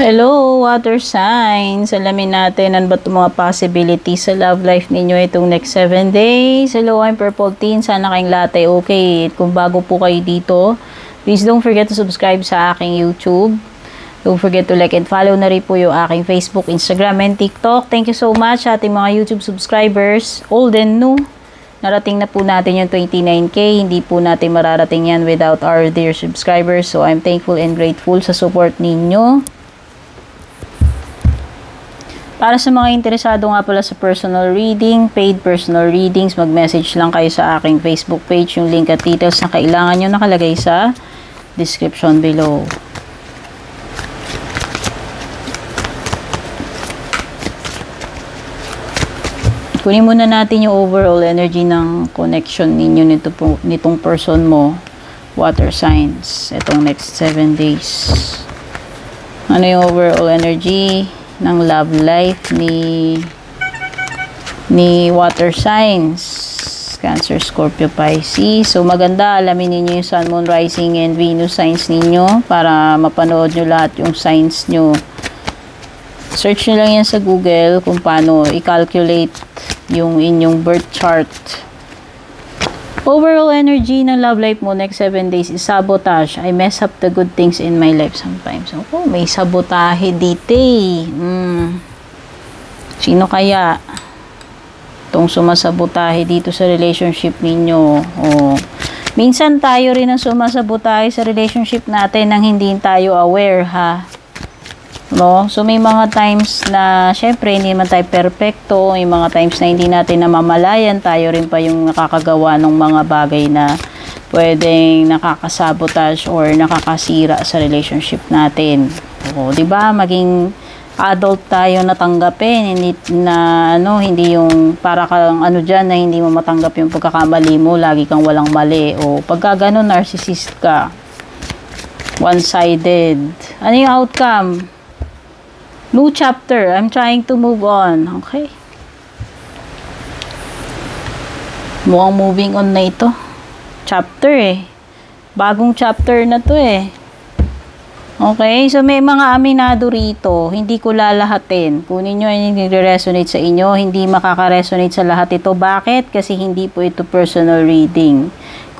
Hello, water signs. Alamin natin ano ba itong mga possibilities sa love life ninyo itong next 7 days. Hello, I'm Purple Teen. Sana kayong lahat ay okay. At kung bago po kayo dito, please don't forget to subscribe sa aking YouTube. Don't forget to like and follow na rin po yung aking Facebook, Instagram, and TikTok. Thank you so much sa ating mga YouTube subscribers, old and new. Narating na po natin yung 29K. Hindi po natin mararating yan without our dear subscribers. So, I'm thankful and grateful sa support ninyo. Para sa mga interesado nga pala sa personal reading, paid personal readings, mag-message lang kayo sa aking Facebook page. Yung link at details na kailangan nyo nakalagay sa description below. Kunin muna natin yung overall energy ng connection ninyo nitong person mo, water signs, itong next 7 days. Ano yung overall energy ng love life ni water signs, Cancer, Scorpio, Pisces. So maganda alamin niyo yung Sun, Moon, Rising and Venus signs ninyo para mapanood nyo lahat yung signs nyo. Search nyo lang yan sa Google kung paano i-calculate yung inyong birth chart. Overall energy ng love life mo next 7 days is sabotage. I mess up the good things in my life sometimes. Oh, may sabotahe dito eh. Sino kaya itong sumasabotahe dito sa relationship ninyo? Oh, minsan tayo rin ang sumasabotahe sa relationship natin nang hindi tayo aware, ha? No? So, may mga times na, syempre, hindi naman tayo perfecto. May mga times na hindi natin namamalayan. Tayo rin pa yung nakakagawa ng mga bagay na pwedeng nakakasabotage or nakakasira sa relationship natin. O, diba? Maging adult tayo na tanggapin. Hindi yung para kang dyan na hindi mo matanggap yung pagkakamali mo. Lagi kang walang mali. O, pagka ganun, narcissist ka. One-sided. Ano yung outcome? New chapter. I'm trying to move on. Okay. Mukhang moving on na ito. Chapter eh. Bagong chapter na to eh. Okay. So, may mga aminado rito. Hindi ko lalahatin. Kunin nyo yung nire-resonate sa inyo. Hindi makaka-resonate sa lahat ito. Bakit? Kasi hindi po ito personal reading.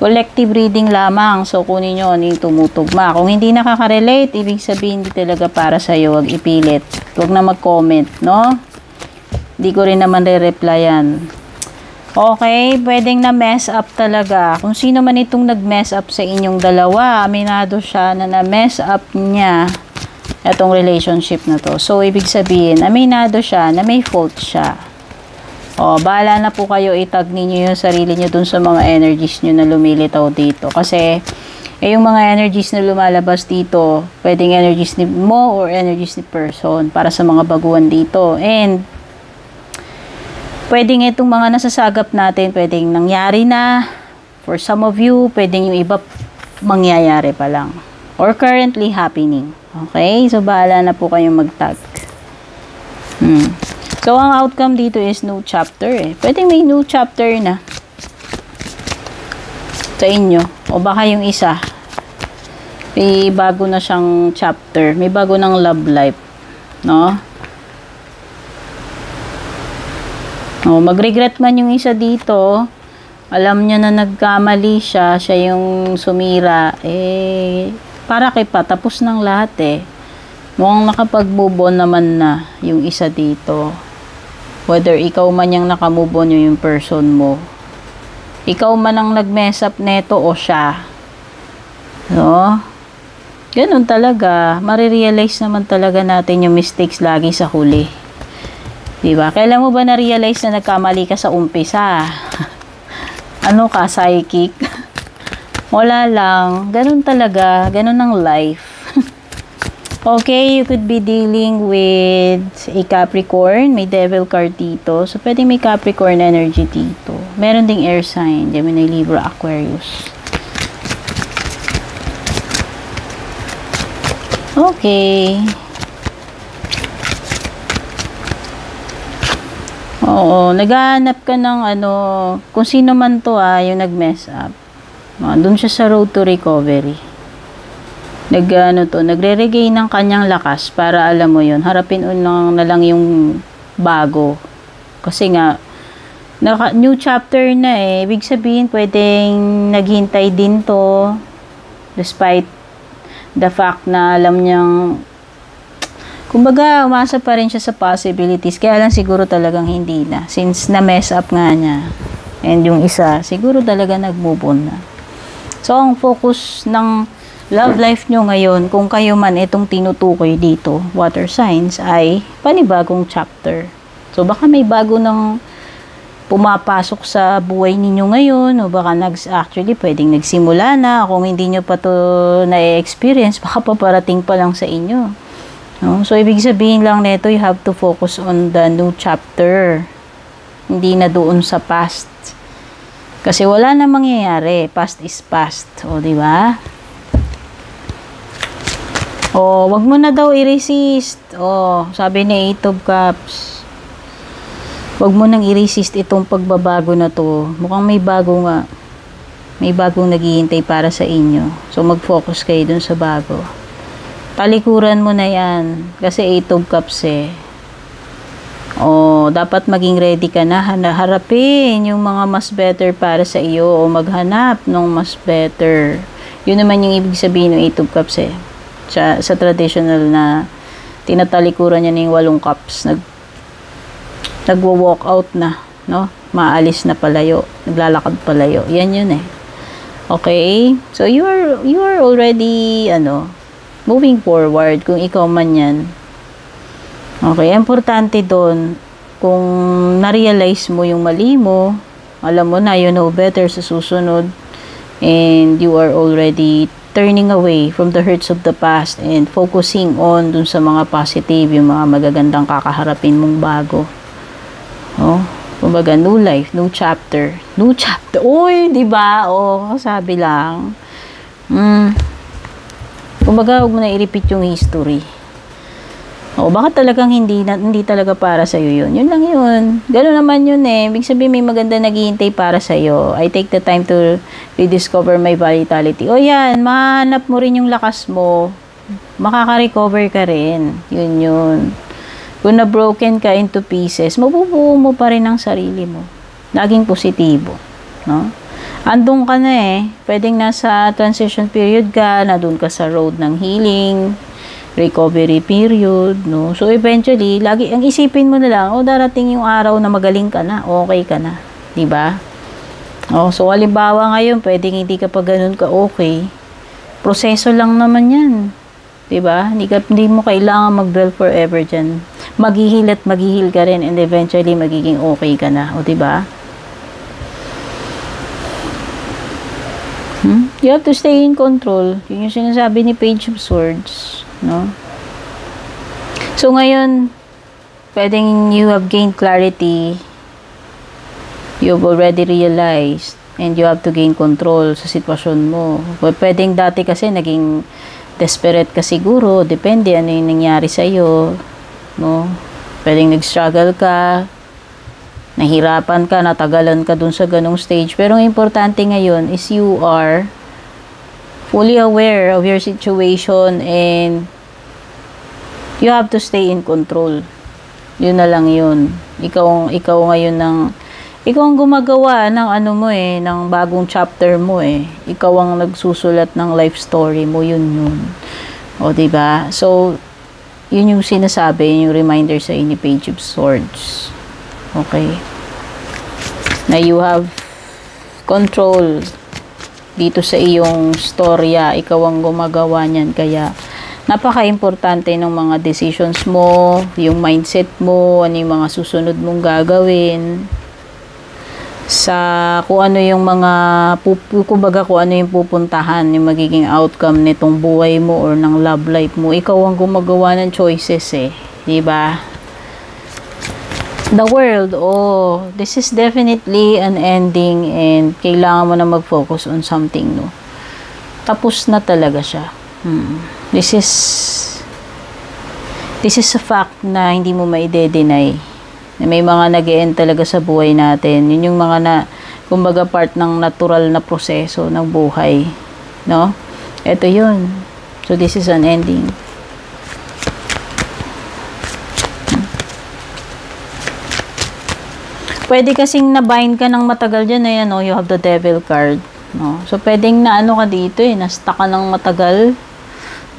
Collective reading lamang. So, kunin nyo ano yung tumutugma. Kung hindi nakaka-relate, ibig sabihin hindi talaga para sa'yo. Huwag ipilit. Huwag na mag-comment, no? Hindi ko rin naman re-replyan. Okay, pwedeng na-mess up talaga. Kung sino man itong nag-mess up sa inyong dalawa, aminado siya na na-mess up niya itong relationship na to. So, ibig sabihin, aminado siya na may fault siya. O, bahala na po kayo itag ninyo yung sarili nyo dun sa mga energies nyo na lumilitaw dito. Kasi, yung mga energies na lumalabas dito, pwedeng energies ni mo or energies ni person para sa mga baguhan dito. And, pwedeng itong mga nasasagap natin, pwedeng nangyari na. For some of you, pwedeng yung iba mangyayari pa lang. Or currently happening. Okay? So, bahala na po kayong mag-tag. So, ang outcome dito is new chapter eh. Pwedeng may new chapter na sa inyo. O baka yung isa, may bago na siyang chapter. May bago ng love life. No? O, mag-regret man yung isa dito. Alam niya na nagkamali siya. Siya yung sumira. Eh, para kay pa. Tapos ng lahat eh. Mukhang nakapag-move on naman na yung isa dito. Whether ikaw man yung nakamove on yung person mo. Ikaw man ang nag-mess up neto o siya. No? Ganun talaga. Marirealize naman talaga natin yung mistakes lagi sa huli. Diba? Kailan mo ba na-realize na nagkamali ka sa umpisa? Ano ka, psychic? Wala lang. Ganun talaga. Ganun ang life. Okay, you could be dealing with a Capricorn. May Devil card dito. So, pwedeng may Capricorn energy dito. Meron ding air sign. Gemini, Libra, Aquarius. Okay. Oo, naghahanap ka ng kung sino man to yung nag-mess up. Doon siya sa road to recovery. nagre-regain ng kanyang lakas para alam mo yun, harapin na lang yung bago. Kasi nga, new chapter na eh. Ibig sabihin, pwedeng naghintay din to despite the fact na alam niyang kumbaga, umasa pa rin siya sa possibilities. Kaya lang siguro talagang hindi na. Since na-mess up nga niya. And yung isa, siguro talaga nag-move on na. So, ang focus ng love life nyo ngayon, kung kayo man itong tinutukoy dito, water signs, ay panibagong chapter. So, baka may bago ng pumapasok sa buhay ninyo ngayon, o baka actually pwedeng nagsimula na. Kung hindi nyo pa to na-experience, baka paparating pa lang sa inyo. No? So, ibig sabihin lang nito, you have to focus on the new chapter. Hindi na doon sa past. Kasi wala na mangyayari. Past is past. O, di ba? O, wag mo na daw i-resist. O, sabi ni Eight of Cups. Wag mo nang i-resist itong pagbabago na to. Mukhang may bago nga. May bagong naghihintay para sa inyo. So, mag-focus kayo dun sa bago. Talikuran mo na yan. Kasi Eight of Cups eh. O, dapat maging ready ka na. Harapin yung mga mas better para sa iyo. O maghanap ng mas better. Yun naman yung ibig sabihin ng Eight of Cups eh. Sa traditional na tinatalikuran niya ng 8 cups. Nagwo-walk out na. No? Maalis na palayo. Naglalakad palayo. Yan yun eh. Okay? So, you are already, moving forward kung ikaw man yan. Okay, importante doon kung na-realize mo yung mali mo, alam mo na, you know better sa susunod, and you are already turning away from the hurts of the past and focusing on dun sa mga positive, yung mga magagandang kakaharapin mong bago. Oh, kumbaga, new life, new chapter. New chapter. Uy, di ba? Oh, sabi lang. Kumbaga, huwag mo na i-repeat yung history. O, baka talagang hindi talaga para sa'yo yun. Yun lang yun. Gano'n naman yun eh. Ibig sabihin, may maganda naghihintay para sa'yo. I take the time to rediscover my vitality. O yan, mahanap mo rin yung lakas mo. Makaka-recover ka rin. Yun. Kung na-broken ka into pieces, mabubuo mo pa rin ang sarili mo. Laging positibo. No? Andun ka na eh. Pwedeng nasa transition period ka, na doon ka sa road ng healing, recovery period, no? So, eventually, ang isipin mo na lang, darating yung araw na magaling ka na, okay ka na. Diba? So, halimbawa ngayon, pwedeng hindi ka pa ganun ka okay. Proseso lang naman yan. Diba? Hindi mo kailangan mag-dwell forever dyan. Maghihil at maghihil ka rin, and eventually, magiging okay ka na. O, diba? You have to stay in control. Yun yung sinasabi ni Page of Swords. No? So, ngayon, pwedeng you have gained clarity. You've already realized. And you have to gain control sa sitwasyon mo. Pwedeng dati kasi naging desperate ka siguro. Depende ano yung nangyari sa'yo. No? Pwedeng nag-struggle ka. Nahirapan ka, natagalan ka dun sa ganong stage. Pero ang importante ngayon is you are fully aware of your situation and you have to stay in control. Yun na lang yun. Ikaw ngayon ikaw ang gumagawa ng ng bagong chapter mo eh. Ikaw ang nagsusulat ng life story mo, yun. O, diba? So, yun yung sinasabi, yung reminder sa ni Page of Swords. Okay. Na you have control dito sa iyong storya. Ikaw ang gumagawa niyan. Kaya, napaka-importante ng mga decisions mo, yung mindset mo, ano yung mga susunod mong gagawin, sa kung ano yung mga, kumbaga kung ano yung pupuntahan, yung magiging outcome nitong buhay mo or ng love life mo. Ikaw ang gumagawa ng choices eh. Diba? The world, this is definitely an ending and kailangan mo na mag-focus on something no. Tapos na talaga siya. This is a fact na hindi mo maide-deny. Na may mga nag-e-end talaga sa buhay natin. Yun yung mga kumbaga part ng natural na proseso ng buhay. No? Ito yun. So, this is an ending. Pwede kasing na-bind ka ng matagal dyan. Ayan, no? You have the devil card. No? So, pwedeng na ano ka dito na-stuck ka ng matagal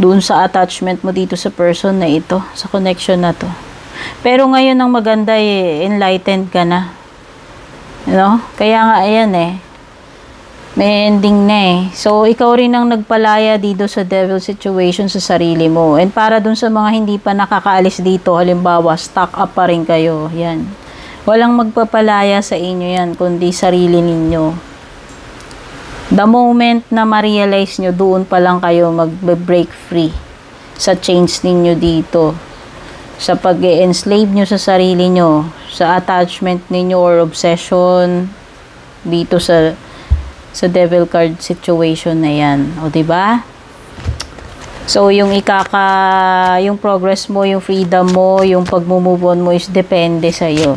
doon sa attachment mo dito sa person na ito, sa connection na to. Pero ngayon ang maganda enlightened ka na. You know? Kaya nga, ayan may ending na So, ikaw rin ang nagpalaya dito sa devil situation sa sarili mo. And para dun sa mga hindi pa nakakaalis dito, halimbawa, stuck up pa rin kayo. Yan. Walang magpapalaya sa inyo yan, kundi sarili ninyo. The moment na ma-realize nyo, doon pa lang kayo mag-break free sa chains ninyo dito. Sa pag-enslave nyo sa sarili nyo, sa attachment ninyo or obsession dito sa devil card situation na yan. O, diba? So, yung yung progress mo, yung freedom mo, yung pag-move on mo is depende sa'yo.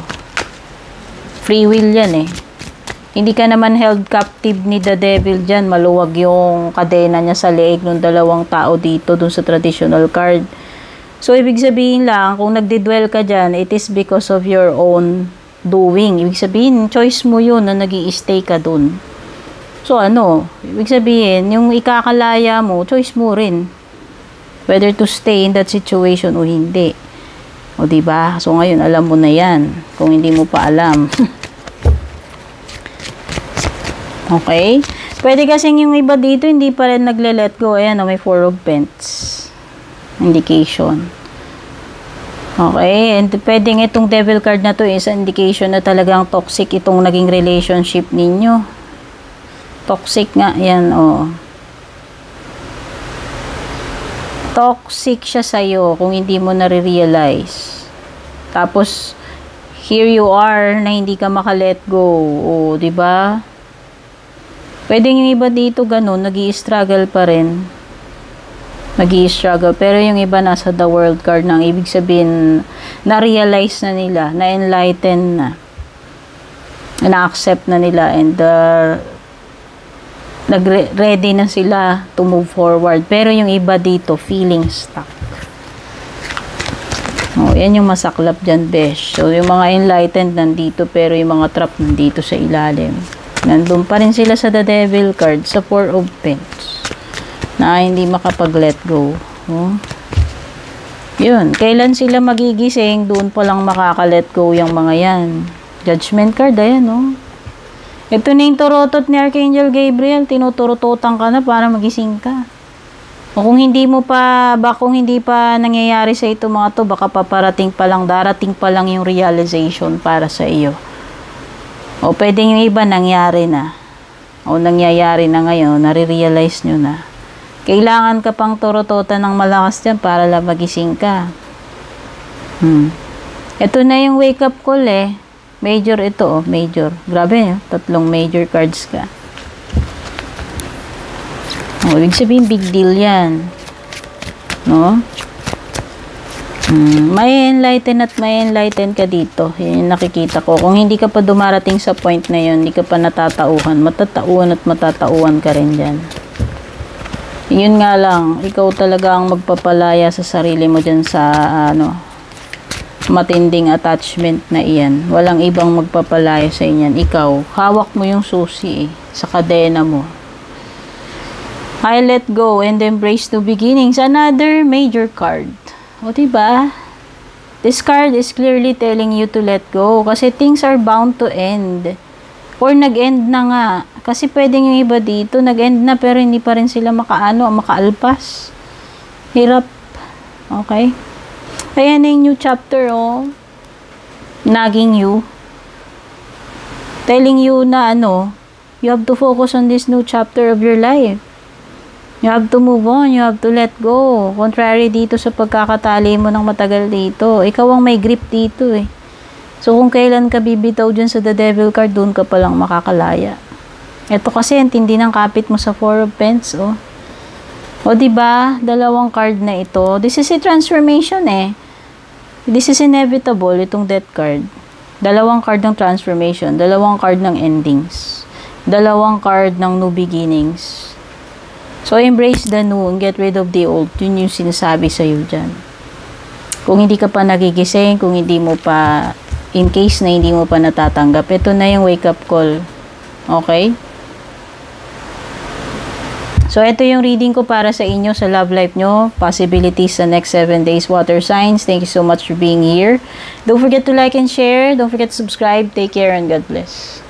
Free will yan Hindi ka naman held captive ni the devil dyan. Maluwag yung kadena niya sa leeg ng dalawang tao dito dun sa traditional card. So, ibig sabihin lang, kung nagdidwell ka dyan, it is because of your own doing. Ibig sabihin, choice mo yun na nag-i-stay ka dun. So, ibig sabihin, yung ikakalaya mo, choice mo rin. Whether to stay in that situation o hindi. O, diba? So, ngayon, alam mo na yan. Kung hindi mo pa alam. Okay? Pwede kasing yung iba dito, hindi pa rin nagle-let go. Ayan, may 4 of Pentacles. Indication. Okay? And pwedeng itong devil card na to is indication na talagang toxic itong naging relationship ninyo. Toxic nga. Ayan, Toxic siya sa'yo kung hindi mo nare-realize. Tapos, here you are na hindi ka maka-let go. O, diba? Pwede yung iba dito ganun, nag-i-struggle pa rin. Nag-i-struggle. Pero yung iba nasa the world card nang ibig sabihin, na-realize na nila, na-enlighten na. Na-accept na nila and nag-ready na sila to move forward. Pero yung iba dito, feeling stuck. Yan yung masaklap dyan, besh. So, yung mga enlightened nandito, pero yung mga trap nandito sa ilalim. Nandun pa rin sila sa the devil card, sa 4 of Pentacles. Na hindi makapag-let go. Yun. Kailan sila magigising, doon pa lang makaka-let go yung mga yan. Judgment card, ayan, Ito na yung turutot ni Archangel Gabriel. Tinuturutotan ka na para magising ka. O kung hindi pa nangyayari sa ito mga to, baka darating pa lang yung realization para sa iyo. O pwedeng yung iba nangyari na. O nangyayari na ngayon, nare-realize nyo na. Kailangan ka pang turutotan ng malakas dyan para lang magising ka. Ito na yung wake up call Major ito, major. Grabe, 3 major cards ka. Ibig sabihin, big deal yan. No? May enlighten ka dito. Yan yung nakikita ko. Kung hindi ka pa dumarating sa point na yun, hindi ka pa natatauhan, matatauhan ka rin dyan. Yun nga lang, ikaw talaga ang magpapalaya sa sarili mo dyan sa, matinding attachment na iyan. Walang ibang magpapalaya sa inyan. Ikaw, hawak mo yung susi sa kadena mo. I let go and embrace new beginnings. Another major card. O, diba? This card is clearly telling you to let go kasi things are bound to end. Or nag-end na nga. Kasi pwedeng yung iba dito, nag-end na pero hindi pa rin sila makaalpas. Hirap. Okay? Ayan na yung new chapter, nagging you. Telling you na you have to focus on this new chapter of your life. You have to move on. You have to let go. Contrary dito sa pagkakatali mo ng matagal dito. Ikaw ang may grip dito So, kung kailan ka bibitaw dyan sa the devil card, doon ka palang makakalaya. Ito kasi, ang tindi ng kapit mo sa 4 of Pentacles, O, diba? 2 card na ito. This is a transformation This is inevitable, itong death card. 2 card ng transformation. 2 card ng endings. 2 card ng new beginnings. So, embrace the new and get rid of the old. Yun yung sinasabi sa'yo dyan. Kung hindi ka pa nagigising, kung hindi mo pa, in case na hindi mo pa natatanggap, ito na yung wake up call. Okay? So, ito yung reading ko para sa inyo sa love life nyo. Possibilities sa next 7 days, water signs. Thank you so much for being here. Don't forget to like and share. Don't forget to subscribe. Take care and God bless.